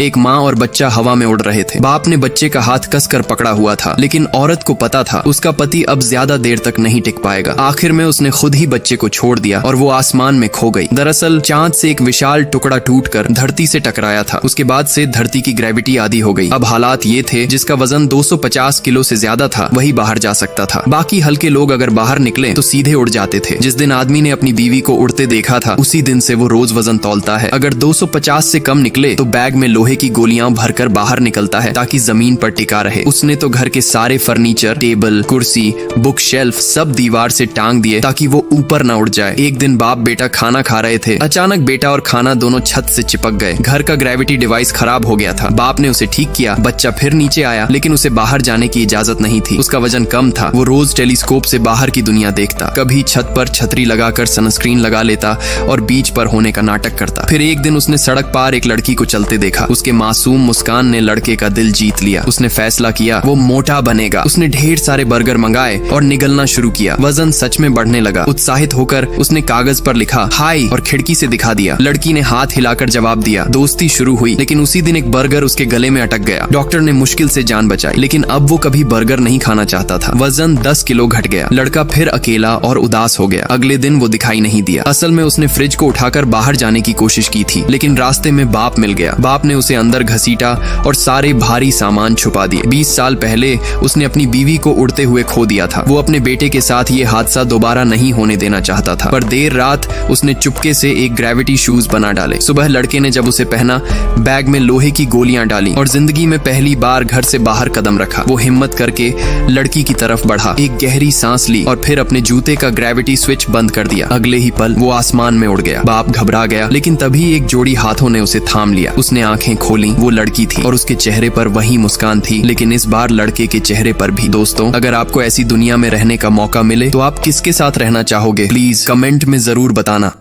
एक माँ और बच्चा हवा में उड़ रहे थे। बाप ने बच्चे का हाथ कसकर पकड़ा हुआ था, लेकिन औरत को पता था उसका पति अब ज्यादा देर तक नहीं टिक पाएगा। आखिर में उसने खुद ही बच्चे को छोड़ दिया और वो आसमान में खो गई। दरअसल चांद से एक विशाल टुकड़ा टूटकर धरती से टकराया था। उसके बाद से धरती की ग्रेविटी आदी हो गई। अब हालात ये थे, जिसका वजन 250 किलो से ज्यादा था वही बाहर जा सकता था। बाकी हल्के लोग अगर बाहर निकले तो सीधे उड़ जाते थे। जिस दिन आदमी ने अपनी बीवी को उड़ते देखा था, उसी दिन से वो रोज वजन तौलता है। अगर 250 से कम निकले तो बैग में लोहे की गोलियां भरकर बाहर निकलता है ताकि जमीन पर टिका रहे। उसने तो घर के सारे फर्नीचर, टेबल, कुर्सी, बुक शेल्फ सब दीवार से टांग दिए ताकि वो ऊपर ना उड़ जाए। एक दिन बाप बेटा खाना खा रहे थे। अचानक बेटा और खाना दोनों छत से चिपक गए। घर का ग्रेविटी डिवाइस खराब हो गया था। बाप ने उसे ठीक किया। बच्चा फिर नीचे आया, लेकिन उसे बाहर जाने की इजाजत नहीं थी। उसका वजन कम था। वो रोज टेलीस्कोप से बाहर की दुनिया देखता। कभी छत पर छतरी लगाकर सनस्क्रीन लगा लेता और बीच पर होने का नाटक करता। फिर एक दिन उसने सड़क पार एक लड़की को चलते देखा। उसके मासूम मुस्कान ने लड़के का दिल जीत लिया। उसने फैसला किया वो मोटा बनेगा। उसने ढेर सारे बर्गर मंगाए और निगलना शुरू किया। वजन सच में बढ़ने लगा। उत्साहित होकर उसने कागज पर लिखा हाय और खिड़की से दिखा दिया। लड़की ने हाथ हिलाकर जवाब दिया। दोस्ती शुरू हुई, लेकिन उसी दिन एक बर्गर उसके गले में अटक गया। डॉक्टर ने मुश्किल से जान बचाई, लेकिन अब वो कभी बर्गर नहीं खाना चाहता था। वजन 10 किलो घट गया। लड़का फिर अकेला और उदास हो गया। अगले दिन वो दिखाई नहीं दिया। असल में उसने फ्रिज को उठाकर बाहर जाने की कोशिश की थी, लेकिन रास्ते में बाप मिल गया। बाप ने उसे अंदर घसीटा और सारे भारी सामान छुपा दिए। 20 साल पहले उसने अपनी बीवी को उड़ते हुए खो दिया था। वो अपने बेटे के साथ ये हादसा दोबारा नहीं होने देना चाहता था, पर देर रात उसने चुपके से एक ग्रेविटी शूज बना डाले। सुबह लड़के ने जब उसे पहना, बैग में लोहे की गोलियां डाली और जिंदगी में पहली बार घर से बाहर कदम रखा। वो हिम्मत करके लड़की की तरफ बढ़ा, एक गहरी सांस ली और फिर अपने जूते का ग्रेविटी स्विच बंद कर दिया। अगले ही पल वो आसमान में उड़ गया। बाप घबरा गया, लेकिन तभी एक जोड़ी हाथों ने उसे थाम लिया। उसने आंखें खोली। वो लड़की थी और उसके चेहरे पर वही मुस्कान थी, लेकिन इस बार लड़के के चेहरे पर भी। दोस्तों, अगर आपको ऐसी दुनिया में रहने का मौका मिले तो आप किसके साथ रहना चाहोगे? प्लीज कमेंट में जरूर बताना।